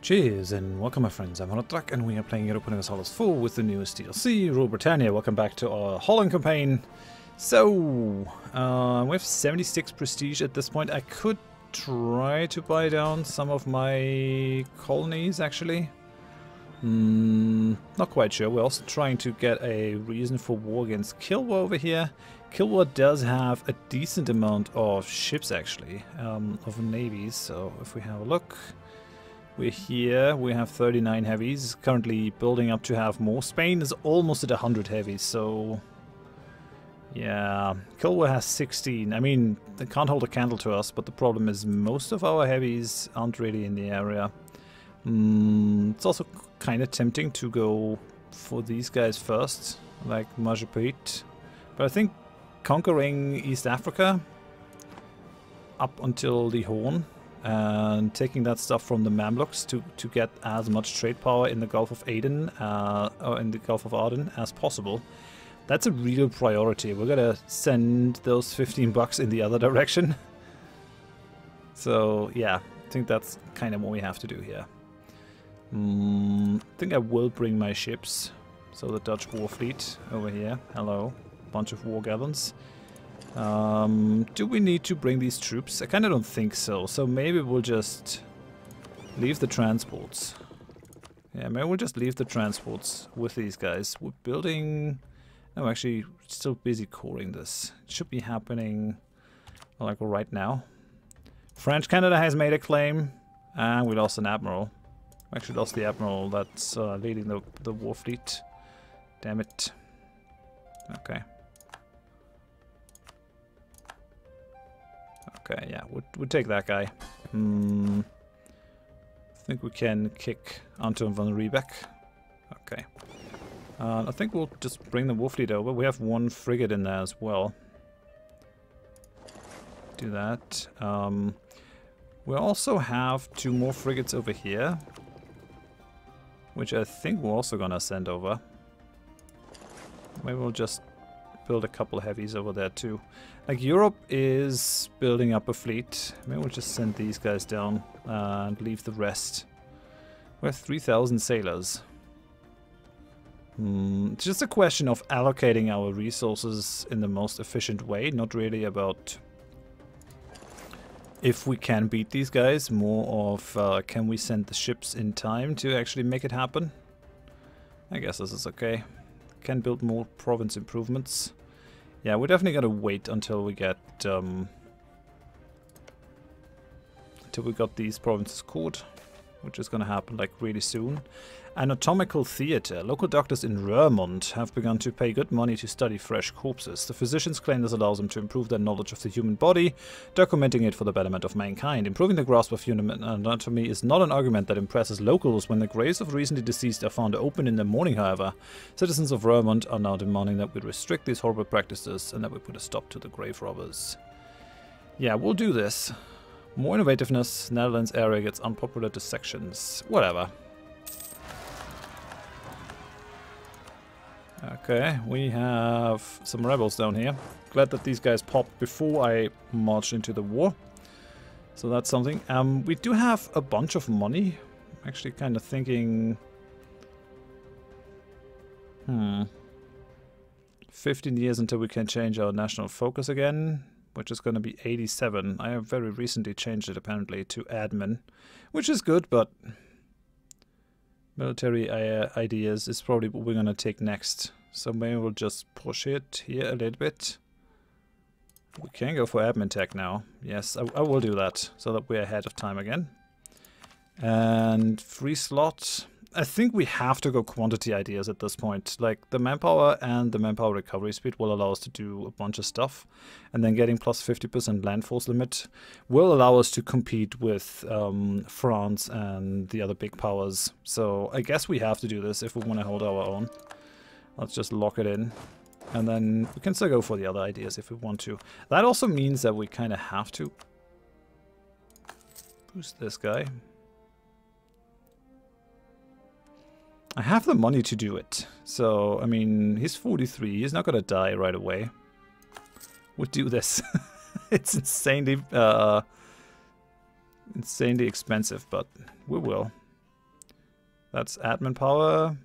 Cheers and welcome my friends, I'm Drak and we are playing Europa Universalis IV with the newest DLC, Europa Britannia. Welcome back to our Holland campaign. So, we have 76 prestige at this point. I could try to buy down some of my colonies actually. Not quite sure. We're also trying to get a reason for war against Kilwan over here. Kilwan does have a decent amount of ships actually, of navies, so if we have a look. We're here, we have 39 heavies, currently building up to have more. Spain is almost at 100 heavies, so... yeah, Kilwan has 16. I mean, they can't hold a candle to us, but the problem is most of our heavies aren't really in the area. It's also kind of tempting to go for these guys first, like Majapahit. But I think conquering East Africa up until the Horn, and taking that stuff from the Mamluks to get as much trade power in the Gulf of Aden, or in the Gulf of Aden as possible. That's a real priority. We're gonna send those 15 bucks in the other direction. So yeah, I think that's kind of what we have to do here. I think I will bring my ships. So the Dutch war fleet over here. Hello, bunch of war gallons. Do we need to bring these troops? I kind of don't think so. So maybe we'll just leave the transports. Yeah, maybe we'll just leave the transports with these guys. We're building... no, actually, still busy coring this. It should be happening like right now. French Canada has made a claim, and we lost an admiral. We actually lost the admiral that's leading the war fleet. Damn it. Okay. Okay, yeah, we'll take that guy. I think we can kick Anton van Riebeck. Okay. I think we'll just bring the war fleet over. We have one frigate in there as well. Do that. We also have 2 more frigates over here, which I think we're also gonna send over. Maybe we'll just build a couple of heavies over there too. Like, Europe is building up a fleet. Maybe we'll just send these guys down and leave the rest. We have 3,000 sailors. It's just a question of allocating our resources in the most efficient way, not really about if we can beat these guys, more of can we send the ships in time to actually make it happen. I guess this is okay. Can build more province improvements. Yeah, we're definitely gonna wait until we get until we got these provinces caught, which is gonna happen like really soon. Anatomical theater. Local doctors in Roermond have begun to pay good money to study fresh corpses. The physicians claim this allows them to improve their knowledge of the human body, documenting it for the betterment of mankind. Improving the grasp of human anatomy is not an argument that impresses locals. When the graves of recently deceased are found open in the morning, however, citizens of Roermond are now demanding that we restrict these horrible practices and that we put a stop to the grave robbers. Yeah, we'll do this. More innovativeness. Netherlands area gets unpopular dissections. Whatever. Okay, we have some rebels down here. Glad that these guys popped before I marched into the war. So that's something. We do have a bunch of money. I'm actually kind of thinking... 15 years until we can change our national focus again, which is going to be 87. I have very recently changed it apparently to admin, which is good, but... military ideas is probably what we're going to take next. So maybe we'll just push it here a little bit. We can go for admin tech now. Yes, I will do that so that we're ahead of time again. And free slot. I think we have to go quantity ideas at this point. Like, the manpower and the manpower recovery speed will allow us to do a bunch of stuff. And then getting plus 50% land force limit will allow us to compete with France and the other big powers. So I guess we have to do this if we want to hold our own. Let's just lock it in. And then we can still go for the other ideas if we want to. That also means that we kind of have to boost this guy. I have the money to do it. So, I mean, he's 43. He's not going to die right away. We'll do this. It's insanely expensive, but we will. That's admin power.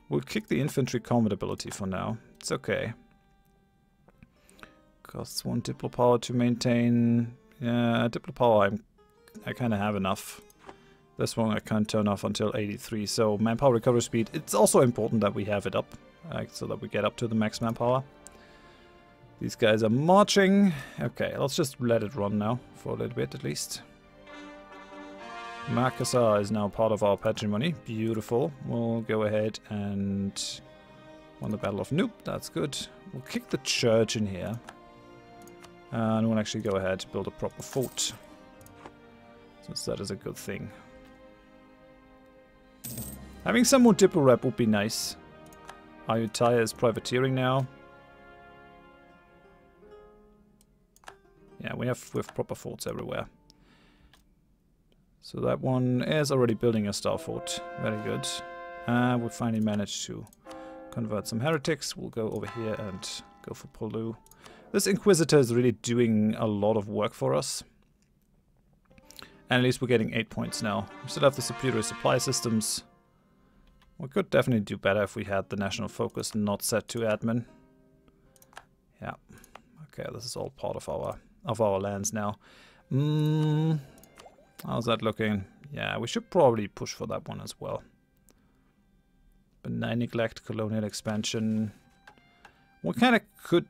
We'll kick the infantry combat ability for now. It's okay. Costs 1 diplo power to maintain. Yeah, diplo power I kind of have enough. This one I can't turn off until 83. So manpower recovery speed. It's also important that we have it up, so that we get up to the max manpower. These guys are marching. Okay, let's just let it run now for a little bit at least. Makassar is now part of our patrimony. Beautiful. We'll go ahead and won the Battle of Noob. That's good. We'll kick the church in here. And we'll actually go ahead and build a proper fort, since that is a good thing. Having some more Diplo rep would be nice. Ayutthaya is privateering now. Yeah, we have proper forts everywhere. So that one is already building a star fort. Very good. We finally managed to convert some heretics. We'll go over here and go for Polu. This Inquisitor is really doing a lot of work for us. And at least we're getting 8 points now. We still have the superior supply systems. We could definitely do better if we had the national focus not set to admin. Yeah. Okay, this is all part of our lands now. How's that looking? Yeah, we should probably push for that one as well. Benign neglect, colonial expansion. We kind of could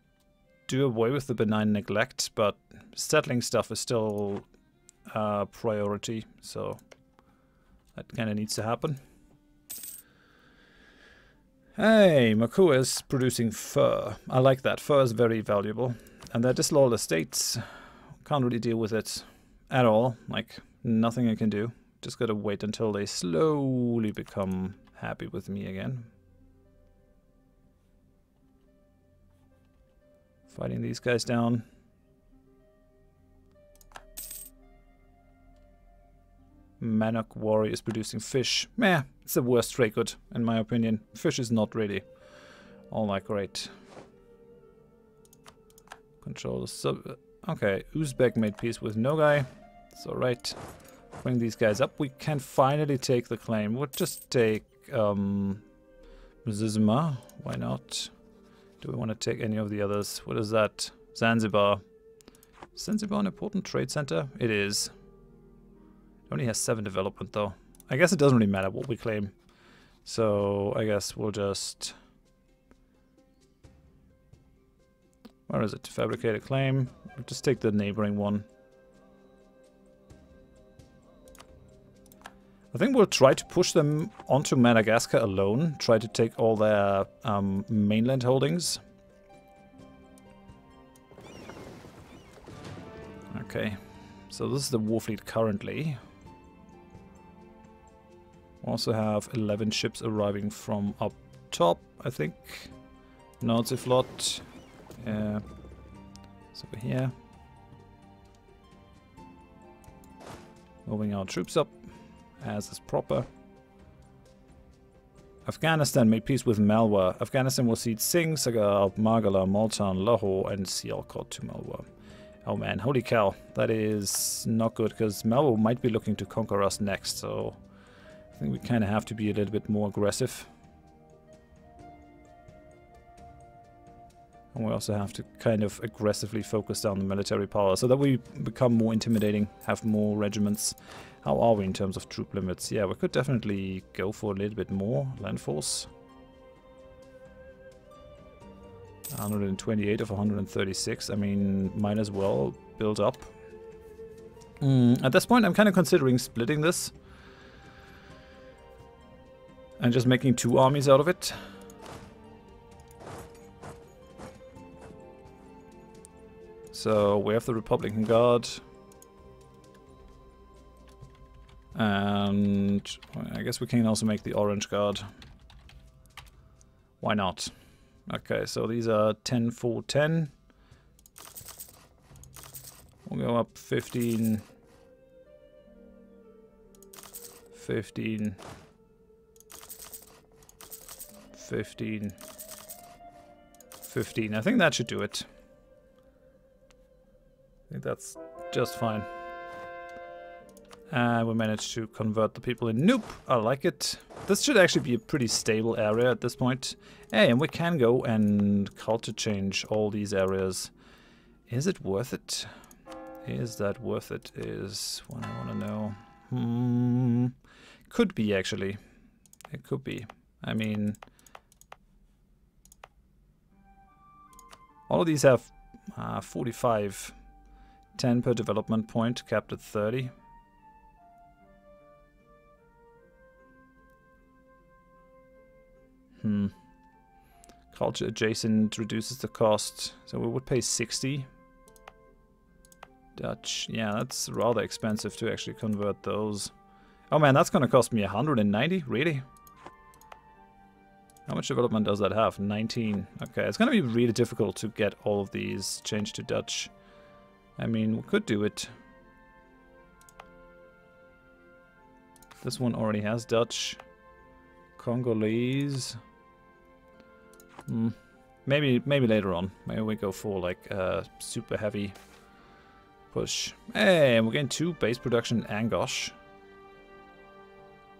do away with the benign neglect, but settling stuff is still a priority, so that kind of needs to happen. Hey, Makua is producing fur. I like that. Fur is very valuable. And they're disloyal estates. Can't really deal with it at all. Like, nothing I can do. Just gotta wait until they slowly become happy with me again. Fighting these guys down. Manok Warrior is producing fish. Meh, it's the worst trade good, in my opinion. Fish is not really all that great. Control the sub... Okay, Uzbek made peace with Nogai. It's alright. Bring these guys up. We can finally take the claim. We'll just take Mzizma. Why not? Do we want to take any of the others? What is that? Zanzibar. Zanzibar an important trade center? It is. It only has 7 development though. I guess it doesn't really matter what we claim. So I guess we'll just... Where is it? Fabricate a claim. We'll just take the neighboring one. I think we'll try to push them onto Madagascar alone. Try to take all their mainland holdings. Okay. So this is the war fleet currently. We also have 11 ships arriving from up top, I think. Nordseeflot. It's over here. Moving our troops up, as is proper. Afghanistan made peace with Malwa. Afghanistan will cede Singh, Sagar, Margala, Multan, Lahore, and Sialkot to Malwa. Oh man, holy cow. That is not good, because Malwa might be looking to conquer us next, so I think we kind of have to be a little bit more aggressive. And we also have to kind of aggressively focus down the military power so that we become more intimidating, have more regiments. How are we in terms of troop limits? Yeah, we could definitely go for a little bit more land force. 128 of 136. I mean, might as well build up. At this point, I'm kind of considering splitting this. And just making 2 armies out of it. So we have the Republican Guard. And I guess we can also make the Orange Guard. Why not? Okay, so these are 10, 4, 10. We'll go up 15. 15. 15. 15. I think that should do it. I think that's just fine. And we managed to convert the people in Noop. I like it. this should actually be a pretty stable area at this point. Hey, and we can go and culture change all these areas. Is it worth it? Is that worth it? Is what I want to know. Could be, actually. It could be. I mean, all of these have 45. 10 per development point, capped at 30. Culture adjacent reduces the cost, so we would pay 60. Dutch, yeah, that's rather expensive to actually convert those. Oh man, that's gonna cost me 190, really? How much development does that have? 19. Okay, it's gonna be really difficult to get all of these changed to Dutch. I mean, we could do it. This one already has Dutch. Congolese. Maybe later on. Maybe we go for like a super heavy push. Hey, and we're getting 2 base production Angosh.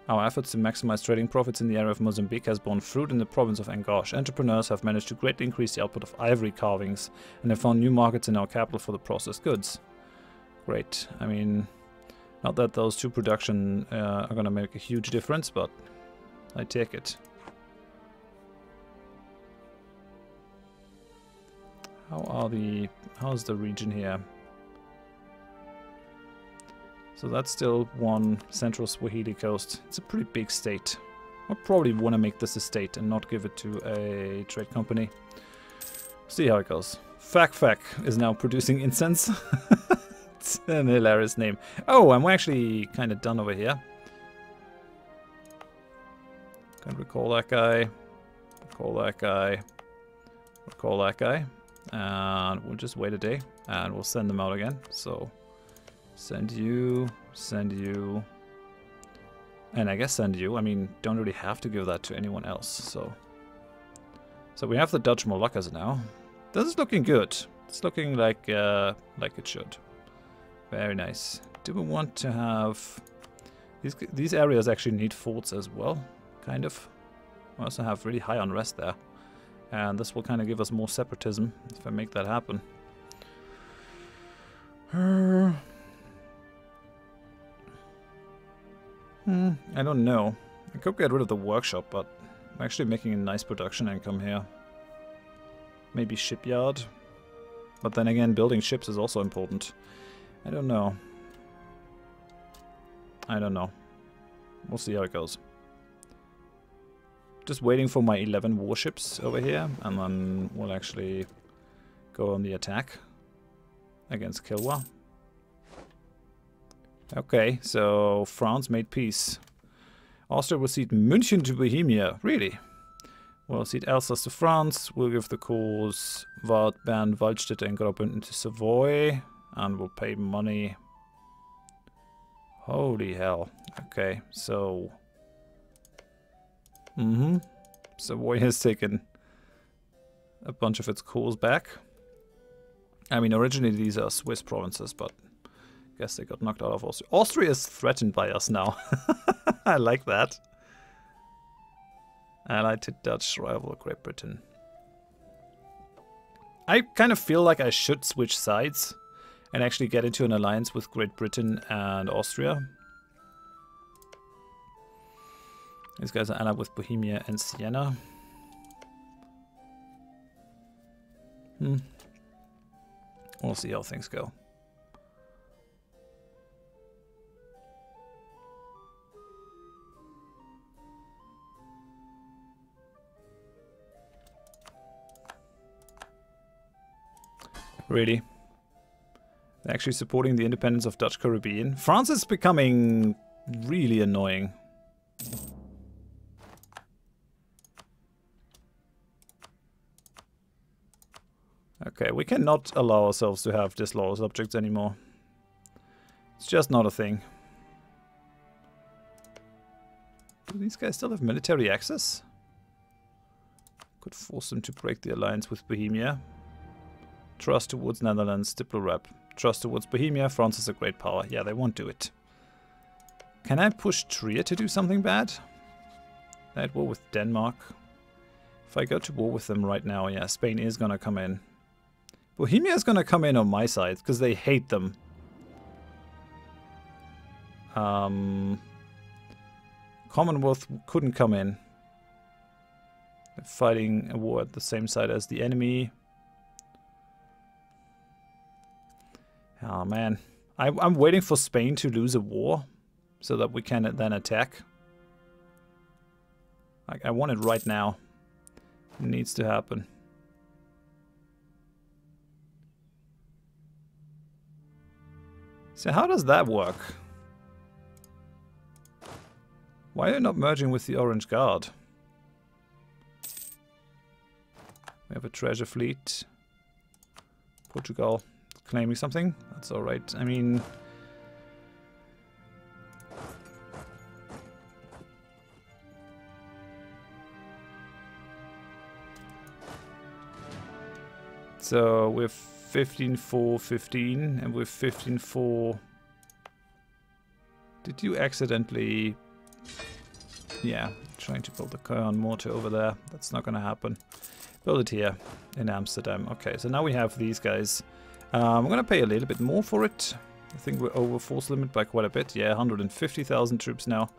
Our efforts to maximize trading profits in the area of Mozambique has borne fruit in the province of Angosh. Entrepreneurs have managed to greatly increase the output of ivory carvings and have found new markets in our capital for the processed goods. Great. I mean, not that those 2 production are going to make a huge difference, but I take it. How's the region here? So that's still one central Swahili coast. It's a pretty big state. I'll probably want to make this a state and not give it to a trade company. See how it goes. Fak is now producing incense. It's an hilarious name. Oh, and we're actually kind of done over here. Can't recall that guy. Recall that guy. Recall that guy. And we'll just wait a day and we'll send them out again. So send you, and I guess send you. I mean, don't really have to give that to anyone else. So we have the Dutch Moluccas now. This is looking good. It's looking like it should. Very nice. Do we want to have these areas actually need forts as well? Kind of. We also have really high unrest there, and this will kind of give us more separatism if I make that happen. I don't know. I could get rid of the workshop, but I'm actually making a nice production income here. Maybe shipyard. But then again, building ships is also important. I don't know. I don't know. We'll see how it goes. Just waiting for my 11 warships over here, and then we'll actually go on the attack against Kilwan. Okay, so France made peace. Austria will cede München to Bohemia. Really? We'll cede Alsace to France. We'll give the cause Waadt, Bern, Waldstätte and Graubünden to Savoy. And we'll pay money. Holy hell. Okay, so... Savoy has taken a bunch of its cores back. I mean, originally these are Swiss provinces, but... guess they got knocked out of Austria. Austria is threatened by us now. I like that. Allied to Dutch, rival Great Britain. I kind of feel like I should switch sides and actually get into an alliance with Great Britain and Austria. These guys are allied with Bohemia and Siena. We'll see how things go. Really? They're actually supporting the independence of Dutch Caribbean. France is becoming really annoying. Okay, we cannot allow ourselves to have disloyal subjects anymore. It's just not a thing. Do these guys still have military access? Could force them to break the alliance with Bohemia. Trust towards Netherlands, Diplorep. Trust towards Bohemia, France is a great power. Yeah, they won't do it. Can I push Trier to do something bad? They're at war with Denmark. If I go to war with them right now, yeah, Spain is gonna come in. Bohemia is gonna come in on my side, because they hate them. Commonwealth couldn't come in. They're fighting a war at the same side as the enemy. Oh man. I'm waiting for Spain to lose a war so that we can then attack. Like, I want it right now. It needs to happen. So how does that work? Why are you not merging with the Orange Guard? We have a treasure fleet. Portugal claiming something. That's alright. I mean... So we're 15-4-15 and we're 15-4... Did you accidentally... Yeah, trying to build the Kilwan mortar over there. That's not gonna happen. Build it here in Amsterdam. Okay, so now we have these guys. I'm gonna pay a little bit more for it. I think we're over force limit by quite a bit. Yeah, 150,000 troops now.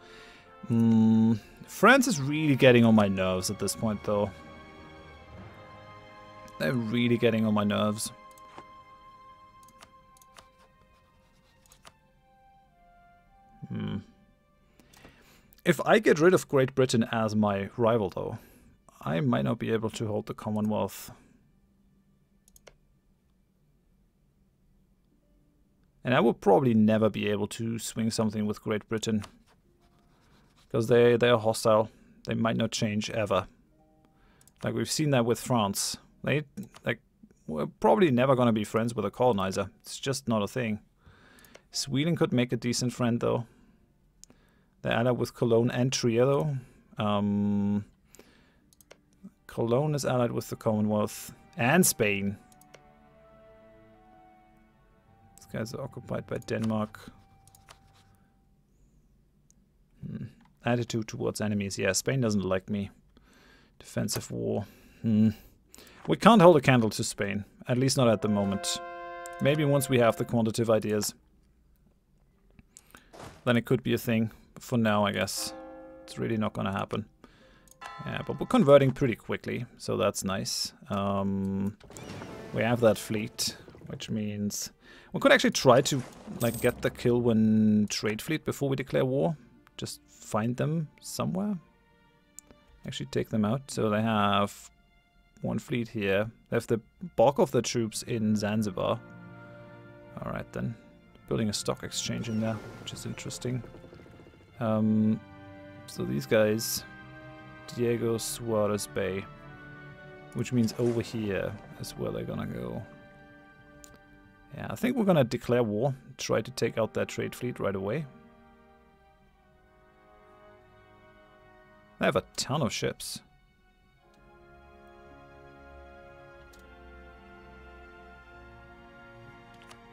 France is really getting on my nerves at this point, though. They're really getting on my nerves. If I get rid of Great Britain as my rival, though, I might not be able to hold the Commonwealth. And I will probably never be able to swing something with Great Britain. Because they are hostile. They might not change ever. Like we've seen that with France. We're probably never going to be friends with a colonizer. It's just not a thing. Sweden could make a decent friend, though. They're allied with Cologne and Trier, though. Cologne is allied with the Commonwealth and Spain. These guys are occupied by Denmark. Attitude towards enemies. Yeah, Spain doesn't like me. Defensive war. We can't hold a candle to Spain. At least not at the moment. Maybe once we have the quantitative ideas. Then it could be a thing. But for now, I guess it's really not gonna happen. Yeah, but we're converting pretty quickly, so that's nice. We have that fleet, which means we could actually try to like get the Kilwan trade fleet before we declare war. Just find them somewhere. Actually take them out. So they have one fleet here. They have the bulk of the troops in Zanzibar. Alright then. Building a stock exchange in there, which is interesting. So these guys, Diego Suarez Bay, which means over here is where they're gonna go. Yeah, I think we're gonna declare war, try to take out that trade fleet right away. They have a ton of ships.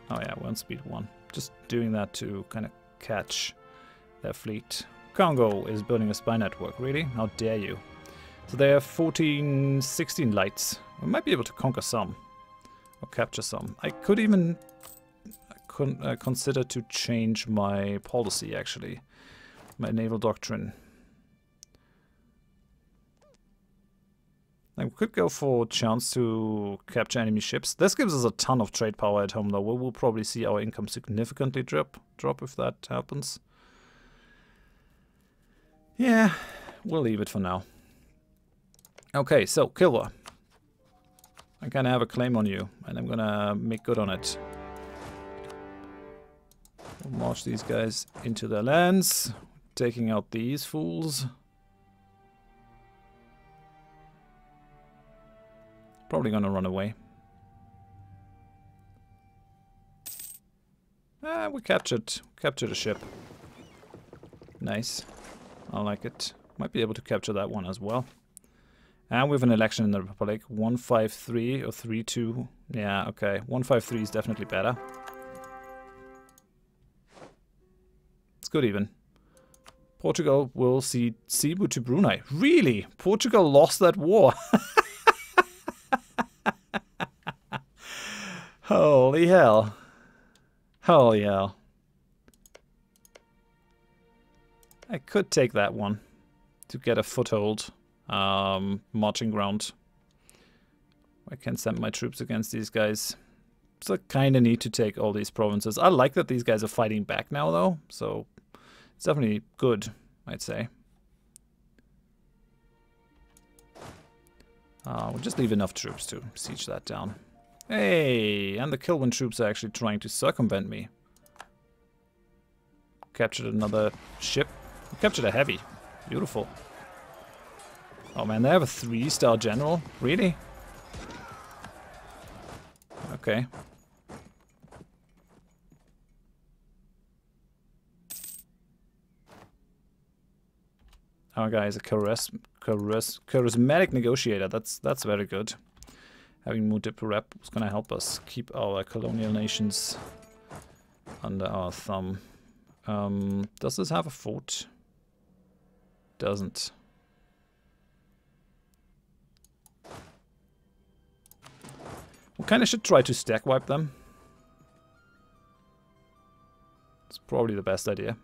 Oh yeah, we're on speed 1. Just doing that to kind of catch their fleet. Congo is building a spy network, really? How dare you? So they have 14, 16 lights. We might be able to conquer some. Or capture some. I could even consider to change my policy, actually. My naval doctrine. Like, we could go for a chance to capture enemy ships. This gives us a ton of trade power at home, though. We will probably see our income significantly drop if that happens. Yeah, we'll leave it for now. Okay, so, Kilwa. I kind of have a claim on you, and I'm gonna make good on it. We'll march these guys into their lands, taking out these fools. Probably gonna run away. We captured a ship. Nice. I like it. Might be able to capture that one as well. And we have an election in the Republic. 153 or 32. Yeah, okay. 153 is definitely better. It's good even. Portugal will cede Cebu to Brunei. Really? Portugal lost that war? Holy hell. Holy hell. I could take that one to get a foothold. Marching ground. I can send my troops against these guys. So I kind of need to take all these provinces. I like that these guys are fighting back now, though. So it's definitely good, I'd say. We'll just leave enough troops to siege that down. Hey, and the Kilwan troops are actually trying to circumvent me. Captured another ship. Captured a heavy. Beautiful. Oh man, they have a 3-star general? Really? Okay. Our guy is a charismatic negotiator. That's very good. Having Mutip rep is going to help us keep our colonial nations under our thumb. Does this have a fort? Doesn't. We kind of should try to stack wipe them. It's probably the best idea.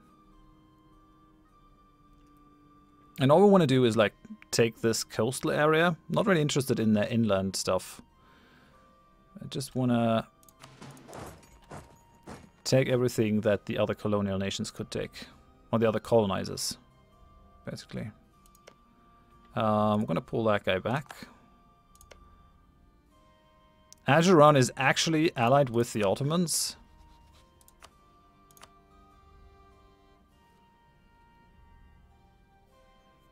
And all we want to do is like take this coastal area. I'm not really interested in the inland stuff. I just want to take everything that the other colonial nations could take. Or the other colonizers, basically. I'm going to pull that guy back. Ajuran is actually allied with the Ottomans.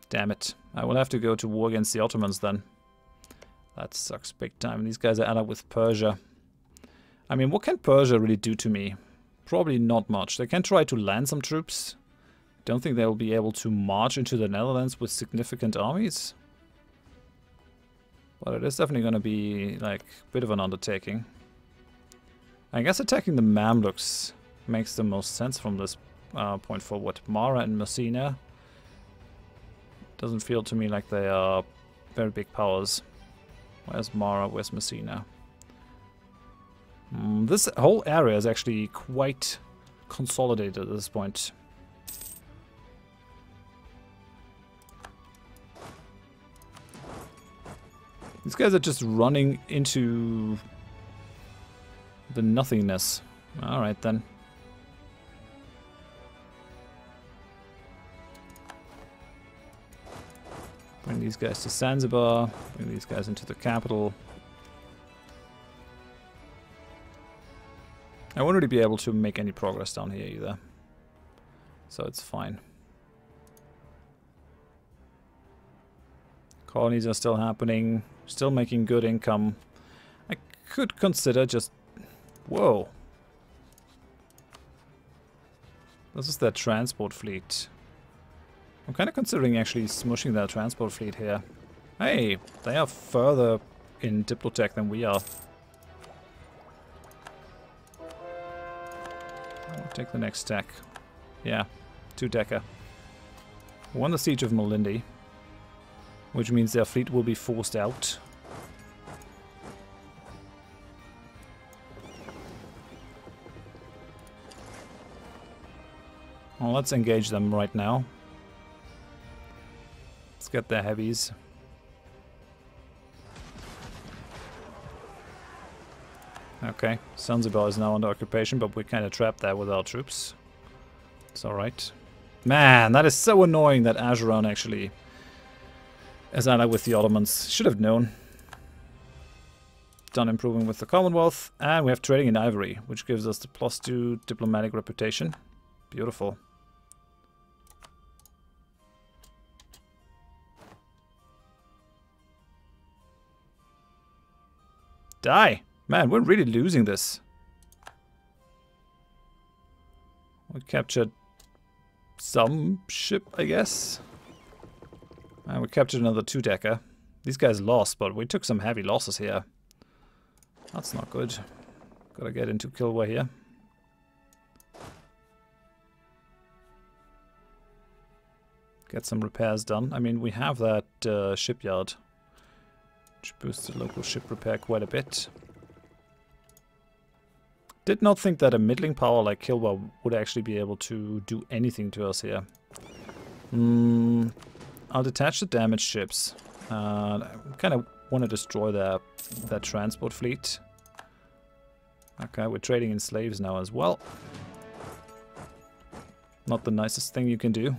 Damn it. I will have to go to war against the Ottomans then. That sucks big time. These guys are allied with Persia. I mean, what can Persia really do to me? Probably not much. They can try to land some troops. Don't think they'll be able to march into the Netherlands with significant armies. But it is definitely going to be like a bit of an undertaking. I guess attacking the Mamluks makes the most sense from this point forward. Mara and Messina doesn't feel to me like they are very big powers. Where's Mara? Where's Messina? This whole area is actually quite consolidated at this point. These guys are just running into the nothingness. Alright then. Bring these guys to Zanzibar. Bring these guys into the capital. I won't really be able to make any progress down here either. So it's fine. Colonies are still happening. Still making good income. I could consider just... Whoa. This is their transport fleet. I'm kind of considering actually smushing their transport fleet here. Hey, they are further in Diplotech than we are. I'll take the next stack. Yeah, 2-decker. Won the siege of Malindi, which means their fleet will be forced out. Well, let's engage them right now. Let's get their heavies. Okay, Zanzibar is now under occupation, but we're kind of trapped there with our troops. It's alright. Man, that is so annoying that Ajuran actually is allied with the Ottomans. Should have known. Done improving with the Commonwealth, and we have trading in ivory, which gives us the +2 diplomatic reputation. Beautiful. Die! Man, we're really losing this. We captured some ship, I guess. And we captured another 2-decker. These guys lost, but we took some heavy losses here. That's not good. Gotta get into Kilwa here. Get some repairs done. I mean, we have that shipyard, which boosts the local ship repair quite a bit. Did not think that a middling power like Kilwan would actually be able to do anything to us here. I'll detach the damaged ships. I kind of want to destroy their transport fleet. Okay, we're trading in slaves now as well. Not the nicest thing you can do.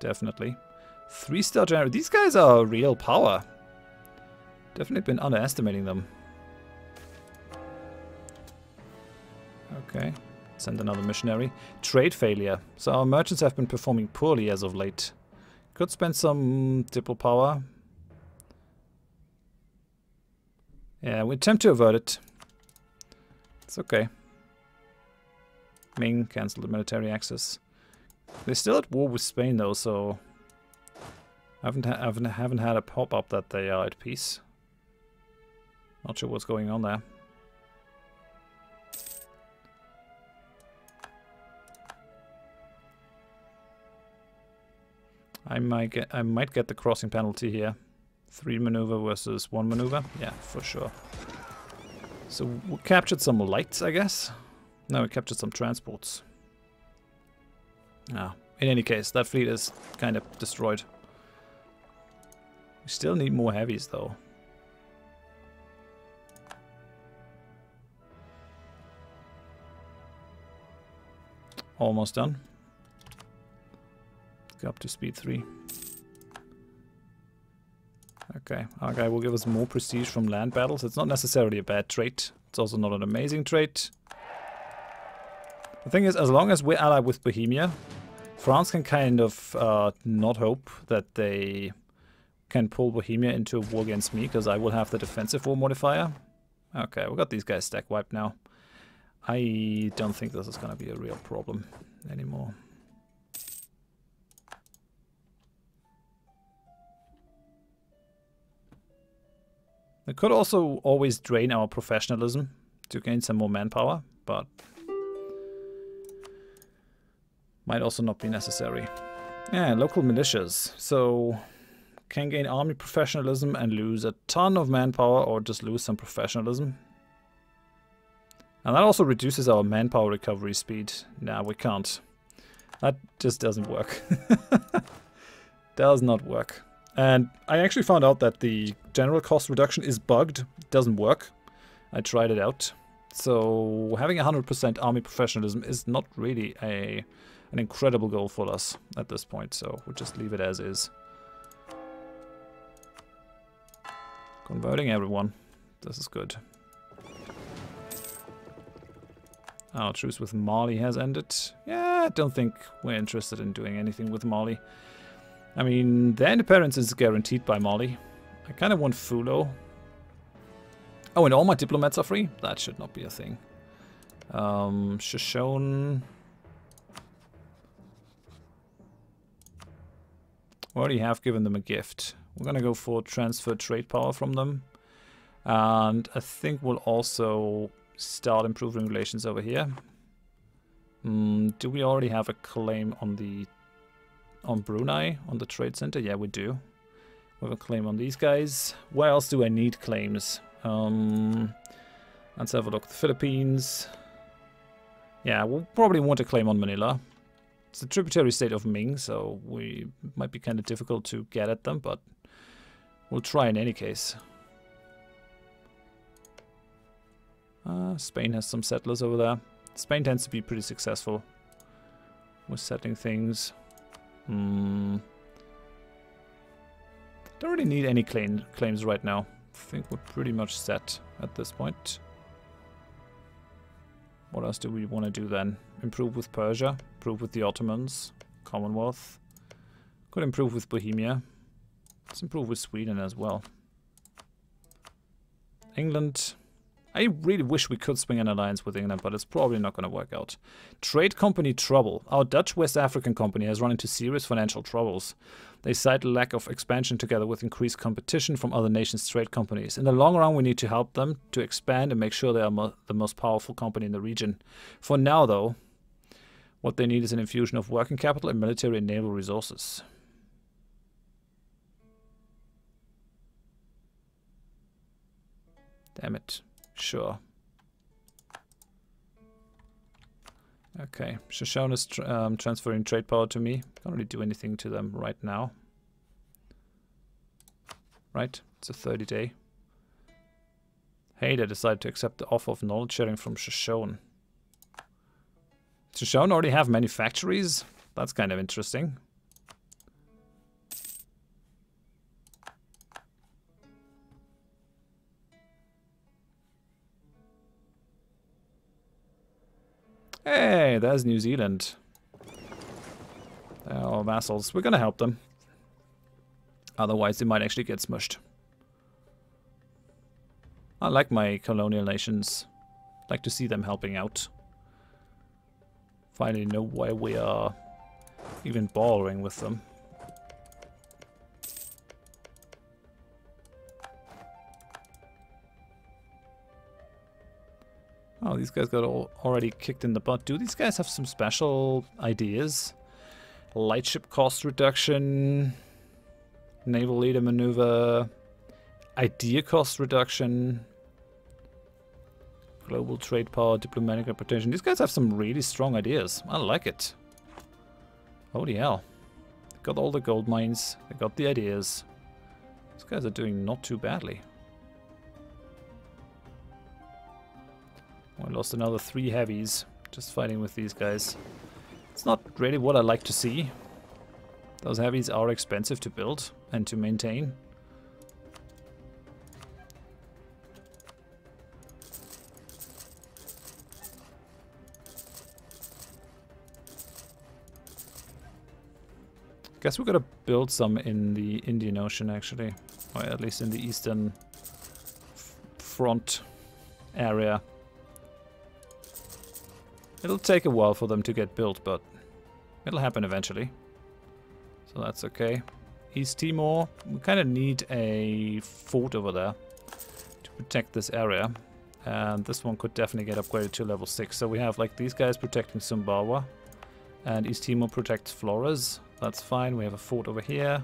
Definitely. 3-star general. These guys are real power. Definitely been underestimating them. Okay. Send another missionary. Trade failure. So our merchants have been performing poorly as of late. Could spend some diplo power. Yeah, we attempt to avert it. It's okay. Ming, cancel the military access. They're still at war with Spain though, so I haven't had a pop-up that they are at peace. Not sure what's going on there. I might get the crossing penalty here. 3 maneuver versus 1 maneuver. Yeah, for sure. So we captured some lights, I guess. No, we captured some transports. Ah, in any case, that fleet is kind of destroyed. We still need more heavies, though. Almost done. Go up to speed 3. Okay, our guy will give us more prestige from land battles. It's not necessarily a bad trait. It's also not an amazing trait. The thing is, as long as we're allied with Bohemia, France can kind of not hope that they can pull Bohemia into a war against me, because I will have the defensive war modifier. Okay, we got these guys stack wiped now. I don't think this is going to be a real problem anymore. It could also always drain our professionalism to gain some more manpower, but might also not be necessary. Yeah, local militias. So can gain army professionalism and lose a ton of manpower, or just lose some professionalism. And that also reduces our manpower recovery speed. Nah, we can't. That just doesn't work. Does not work. And I actually found out that the general cost reduction is bugged. It doesn't work. I tried it out. So having 100% army professionalism is not really an incredible goal for us at this point. So we'll just leave it as is. Converting everyone. This is good. Our truce with Mali has ended. Yeah, I don't think we're interested in doing anything with Mali. I mean, their independence is guaranteed by Mali. I kind of want Fulo. Oh, and all my diplomats are free? That should not be a thing. Shoshone. We already have given them a gift. We're going to go for transfer trade power from them. And I think we'll also start improving relations over here. Do we already have a claim on Brunei, on the trade center? Yeah, we do. We have a claim on these guys. Where else do I need claims? Let's have a look. The Philippines. Yeah, we'll probably want a claim on Manila. It's a tributary state of Ming, so we might be kind of difficult to get at them, but we'll try in any case. Spain has some settlers over there. Spain tends to be pretty successful with settling things. Don't really need any claims right now. I think we're pretty much set at this point. What else do we want to do then? Improve with Persia, improve with the Ottomans, Commonwealth. Could improve with Bohemia. Let's improve with Sweden as well. England. I really wish we could swing an alliance with England, but it's probably not going to work out. Trade company trouble. Our Dutch West African company has run into serious financial troubles. They cite a lack of expansion together with increased competition from other nations' trade companies. In the long run, we need to help them to expand and make sure they are the most powerful company in the region. For now, though, what they need is an infusion of working capital and military and naval resources. Damn it. Sure. Okay, Shoshone is transferring trade power to me. Can't really do anything to them right now. Right? It's a 30-day. Hey, they decided to accept the offer of knowledge sharing from Shoshone. Shoshone already have manufactories? That's kind of interesting. Hey, there's New Zealand. They're our vassals. We're gonna help them. Otherwise, they might actually get smushed. I like my colonial nations. Like to see them helping out. Finally know why we are even borrowing with them. Oh, these guys got already kicked in the butt. Do these guys have some special ideas? Lightship cost reduction, naval leader maneuver, idea cost reduction, global trade power, diplomatic reputation. These guys have some really strong ideas. I like it. Holy hell. They got all the gold mines. They got the ideas. These guys are doing not too badly. I lost another 3 heavies just fighting with these guys. It's not really what I like to see. Those heavies are expensive to build and to maintain. Guess we're gonna build some in the Indian Ocean actually, or at least in the eastern front area. It'll take a while for them to get built, but it'll happen eventually. So that's okay. East Timor, we kind of need a fort over there to protect this area. And this one could definitely get upgraded to level 6. So we have like these guys protecting Sumbawa. And East Timor protects Flores. That's fine. We have a fort over here.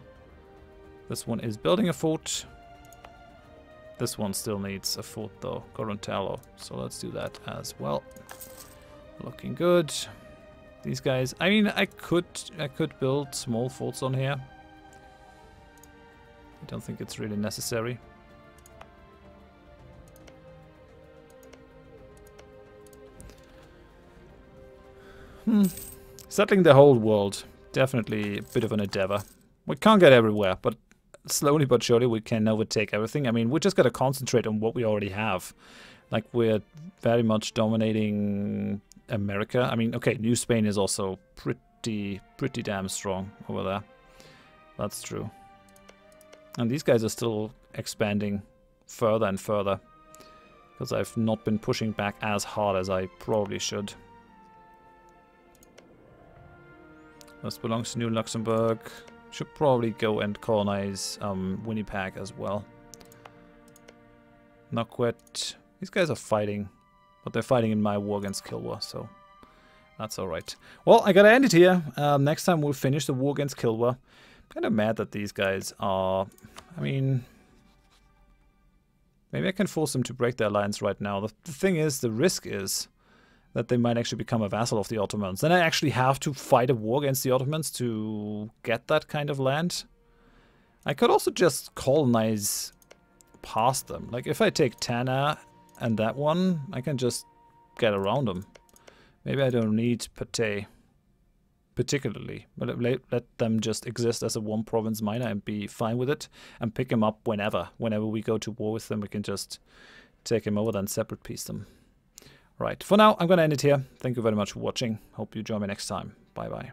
This one is building a fort. This one still needs a fort though, Gorontalo. So let's do that as well. Looking good. These guys, I mean, I could build small forts on here. I don't think it's really necessary. Settling the whole world, definitely a bit of an endeavor. We can't get everywhere, but slowly but surely we can overtake everything. I mean, we just gotta concentrate on what we already have. Like, we're very much dominating America. I mean, okay, New Spain is also pretty damn strong over there. That's true. And these guys are still expanding further and further. Because I've not been pushing back as hard as I probably should. This belongs to New Luxembourg. Should probably go and colonize Winnipeg as well. Conquest. These guys are fighting. But they're fighting in my war against Kilwan, so that's alright. Well, I gotta end it here. Next time we'll finish the war against Kilwan. Kind of mad that these guys are... I mean... Maybe I can force them to break their alliance right now. The thing is, the risk is that they might actually become a vassal of the Ottomans. Then I actually have to fight a war against the Ottomans to get that kind of land. I could also just colonize past them. Like, if I take Tana and that one, I can just get around them. Maybe I don't need Pate particularly, but let them just exist as a one-province minor and be fine with it, and pick them up whenever. Whenever we go to war with them, we can just take them over, then separate piece them. Right, for now, I'm going to end it here. Thank you very much for watching. Hope you join me next time. Bye-bye.